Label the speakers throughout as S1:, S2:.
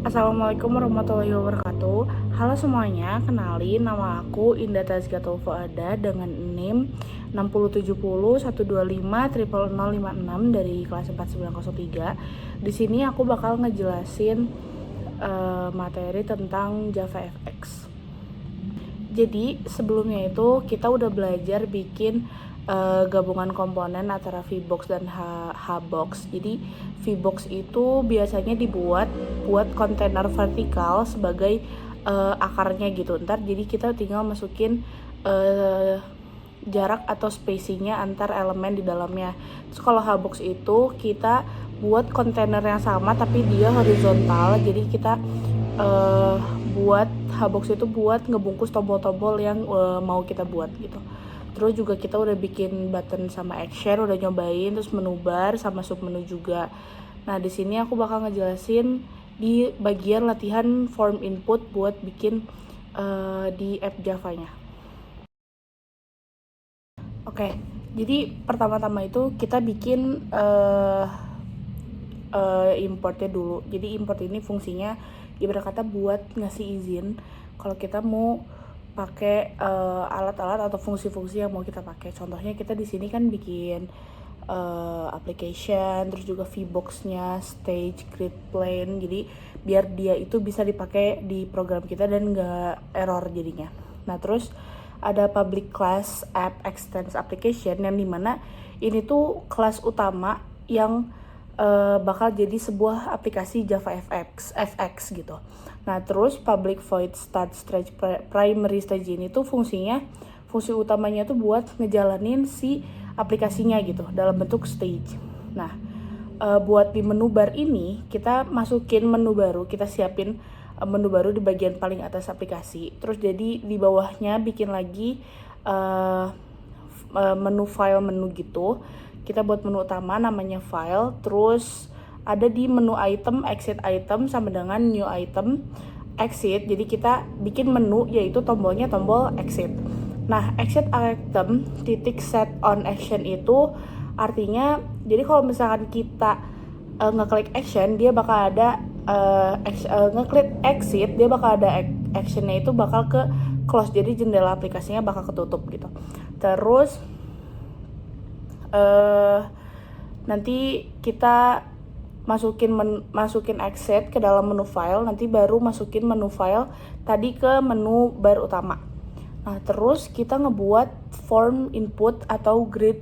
S1: Assalamualaikum warahmatullahi wabarakatuh. Halo semuanya, kenalin nama aku Indah Tazkiatul Fuada dengan NIM 607012500056 dari kelas 4903. Di sini aku bakal ngejelasin materi tentang JavaFX. Jadi sebelumnya itu kita udah belajar bikin gabungan komponen antara VBox dan Hbox. Jadi VBox itu biasanya dibuat buat kontainer vertikal sebagai akarnya gitu. Ntar jadi kita tinggal masukin jarak atau spacingnya antar elemen di dalamnya. Terus kalau Hbox itu kita buat kontainer yang sama tapi dia horizontal. Jadi kita buat Hbox itu buat ngebungkus tombol-tombol yang mau kita buat gitu. Terus juga kita udah bikin button sama action, udah nyobain, terus menu bar sama sub menu juga. Nah di sini aku bakal ngejelasin di bagian latihan form input buat bikin di app Java-nya. Oke, jadi pertama-tama itu kita bikin importnya dulu. Jadi import ini fungsinya ibarat kata buat ngasih izin kalau kita mau pakai alat-alat atau fungsi-fungsi yang mau kita pakai. Contohnya kita di sini kan bikin application, terus juga VBox-nya, stage, grid plane. Jadi biar dia itu bisa dipakai di program kita dan nggak error jadinya. Nah terus ada public class app extends application yang dimana ini tuh kelas utama yang bakal jadi sebuah aplikasi JavaFX gitu. Nah terus public void start stage primary stage ini tuh fungsi utamanya tuh buat ngejalanin si aplikasinya gitu dalam bentuk stage. Nah buat di menu bar ini kita masukin menu baru, kita siapin menu baru di bagian paling atas aplikasi. Terus jadi di bawahnya bikin lagi menu file menu gitu. Kita buat menu utama namanya file, terus ada di menu item, exit item sama dengan new item, exit. Jadi kita bikin menu yaitu tombolnya tombol exit. Nah, exit item titik set on action itu artinya jadi kalau misalkan kita ngeklik action dia bakal ada ngeklik exit dia bakal ada actionnya itu bakal ke close, jadi jendela aplikasinya bakal ketutup gitu. Terus nanti kita masukin exit ke dalam menu file, nanti baru masukin menu file tadi ke menu bar utama. Nah terus kita ngebuat form input atau grid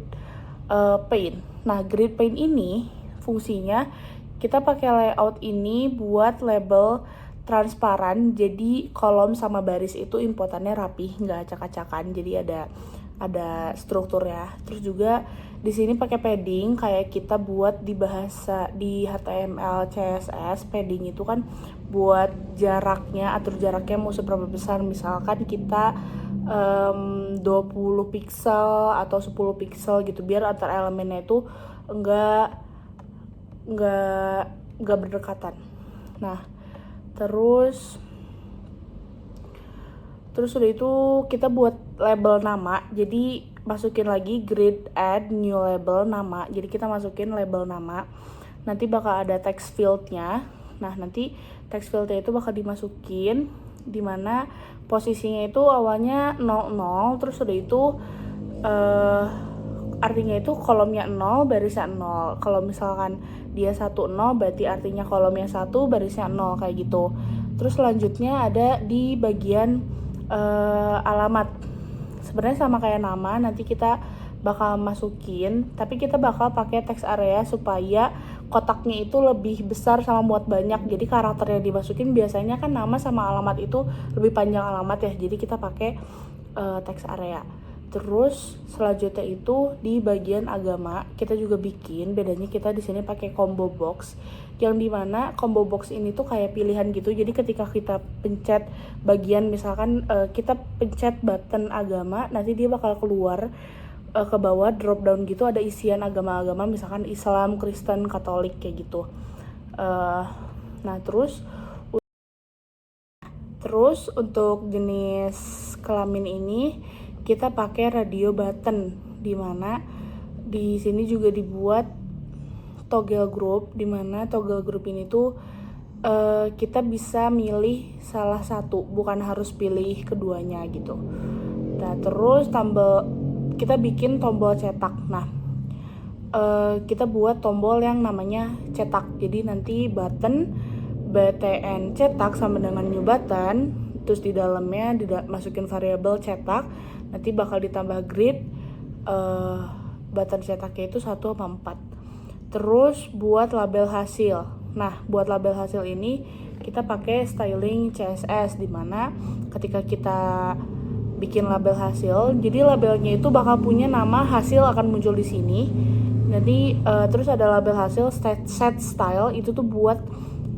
S1: pane. Nah grid pane ini fungsinya kita pakai layout ini buat label transparan, jadi kolom sama baris itu inputannya rapi, nggak acak-acakan, jadi ada struktur ya. Terus juga di sini pakai padding kayak kita buat di bahasa di HTML CSS. Padding itu kan buat jaraknya, atur jaraknya mau seberapa besar. Misalkan kita 20 pixel atau 10 pixel gitu biar antar elemennya itu enggak berdekatan. Nah terus udah itu kita buat label nama, jadi masukin lagi grid add new label nama. Jadi kita masukin label nama, nanti bakal ada text fieldnya. Nah nanti text fieldnya itu bakal dimasukin dimana posisinya itu awalnya 00, terus udah itu artinya itu kolomnya 0 barisnya 0. Kalau misalkan dia 10 berarti artinya kolomnya 1 barisnya 0 kayak gitu. Terus selanjutnya ada di bagian alamat. Sebenarnya sama kayak nama, nanti kita bakal masukin, tapi kita bakal pakai text area supaya kotaknya itu lebih besar sama muat banyak. Jadi karakter yang dimasukin biasanya kan nama sama alamat itu lebih panjang alamat ya. Jadi kita pakai text area. Terus selanjutnya itu di bagian agama kita juga bikin, bedanya kita di sini pakai combo box, yang dimana combo box ini tuh kayak pilihan gitu. Jadi ketika kita pencet bagian misalkan kita pencet button agama, nanti dia bakal keluar ke bawah drop down gitu, ada isian agama-agama misalkan Islam, Kristen, Katolik kayak gitu. Nah terus untuk jenis kelamin ini kita pakai radio button, dimana di sini juga dibuat toggle group, dimana toggle group ini tuh kita bisa milih salah satu, bukan harus pilih keduanya gitu. Nah, terus kita bikin tombol cetak. Nah, kita buat tombol yang namanya cetak. Jadi nanti button btn cetak sama dengan new button, terus di dalamnya masukin variabel cetak, nanti bakal ditambah grid button cetaknya itu 1 sama 4. Terus buat label hasil. Nah, buat label hasil ini kita pakai styling CSS, dimana ketika kita bikin label hasil, jadi labelnya itu bakal punya nama hasil akan muncul di sini. Jadi terus ada label hasil set style, itu tuh buat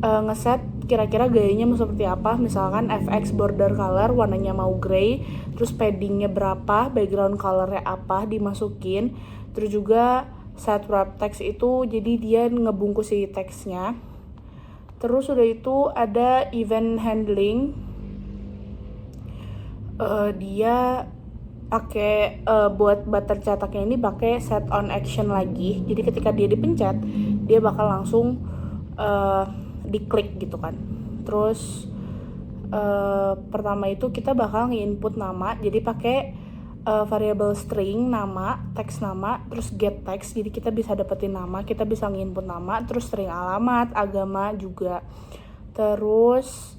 S1: ngeset kira-kira gayanya mau seperti apa. Misalkan FX border color warnanya mau gray, terus paddingnya berapa, background colornya apa dimasukin. Terus juga set wrap text itu jadi dia ngebungkus si teksnya. Terus udah itu ada event handling, dia pakai buat button cetaknya ini pakai set on action lagi. Jadi ketika dia dipencet, dia bakal langsung diklik gitu kan. Terus pertama itu kita bakal nge-input nama, jadi pakai variable string nama, teks nama, terus get text. Jadi kita bisa dapetin nama, kita bisa nge-input nama, terus string alamat, agama juga. Terus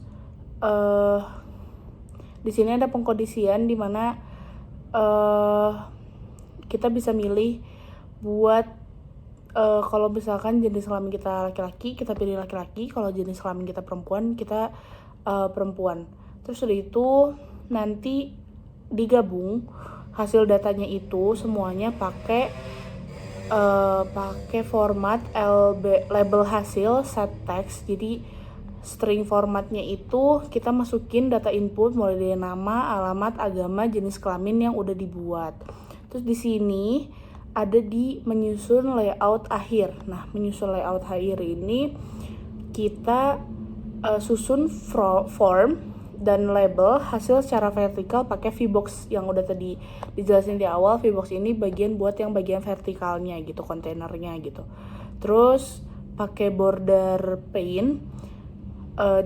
S1: di sini ada pengkondisian di mana kita bisa milih buat kalau misalkan jenis kelamin kita laki-laki, kita pilih laki-laki. Kalau jenis kelamin kita perempuan, kita perempuan. Terus udah itu nanti digabung hasil datanya itu semuanya pakai format label hasil set text. Jadi string formatnya itu kita masukin data input mulai dari nama, alamat, agama, jenis kelamin yang udah dibuat. Terus di sini ada di menyusun layout akhir. Nah, menyusun layout akhir ini kita susun form dan label hasil secara vertikal pakai VBox yang udah tadi dijelasin di awal. VBox ini bagian vertikalnya gitu, kontainernya gitu. Terus pakai border pane,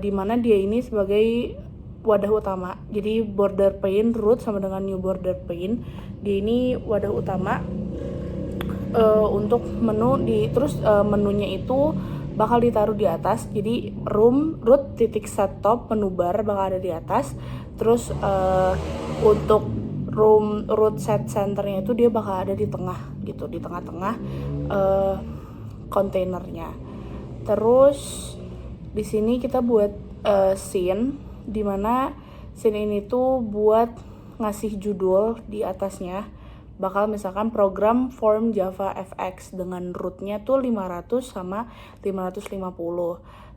S1: dimana dia ini sebagai wadah utama. Jadi border pane root sama dengan new border pane, dia ini wadah utama untuk menu terus menunya itu bakal ditaruh di atas. Jadi root titik set top menu bar bakal ada di atas. Terus untuk root set centernya itu dia bakal ada di tengah gitu, di tengah-tengah kontainernya. Terus di sini kita buat scene, dimana scene ini tuh buat ngasih judul di atasnya. Bakal misalkan program form Java FX dengan rootnya tuh 500 sama 550.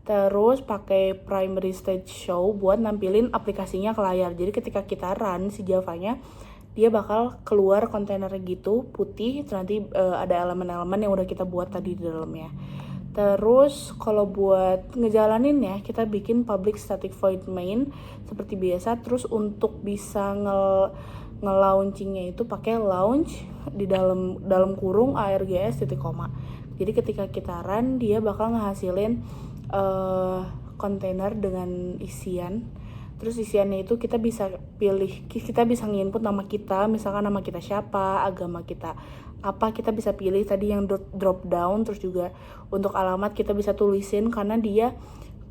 S1: Terus pakai primary stage show buat nampilin aplikasinya ke layar. Jadi ketika kita run si Javanya, dia bakal keluar kontainer gitu putih. Nanti ada elemen-elemen yang udah kita buat tadi di dalamnya. Terus kalau buat ngejalaninnya, kita bikin public static void main seperti biasa. Terus untuk bisa nge-launchingnya itu pakai launch di dalam kurung args titik koma. Jadi ketika kita run, dia bakal ngehasilin kontainer dengan isian. Terus isiannya itu kita bisa pilih, kita bisa nginput nama kita, misalkan nama kita siapa, agama kita apa, kita bisa pilih tadi yang drop down. Terus juga untuk alamat kita bisa tulisin, karena dia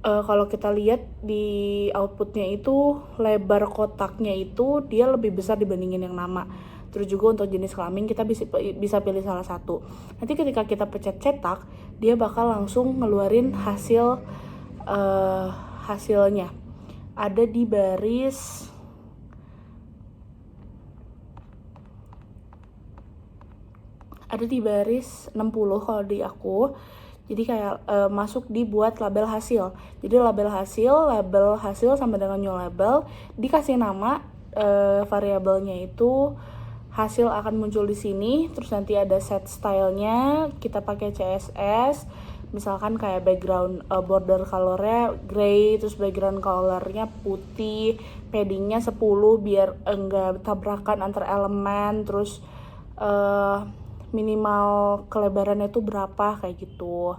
S1: kalau kita lihat di outputnya itu lebar kotaknya itu dia lebih besar dibandingin yang nama. Terus juga untuk jenis kelamin kita bisa pilih salah satu. Nanti ketika kita pencet cetak, dia bakal langsung ngeluarin hasilnya. Ada di baris 60 kalau di aku. Jadi kayak masuk di buat label hasil. Jadi label hasil sama dengan new label, dikasih nama variabelnya itu hasil akan muncul di sini. Terus nanti ada set stylenya, kita pakai CSS. Misalkan kayak background border colornya gray, terus background colornya putih, paddingnya 10 biar enggak tabrakan antar elemen. Terus minimal kelebarannya itu berapa kayak gitu.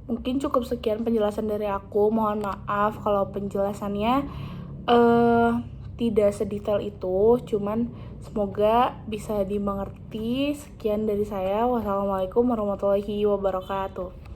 S1: Mungkin cukup sekian penjelasan dari aku. Mohon maaf kalau penjelasannya tidak sedetail itu. Cuman semoga bisa dimengerti. Sekian dari saya. Wassalamualaikum warahmatullahi wabarakatuh.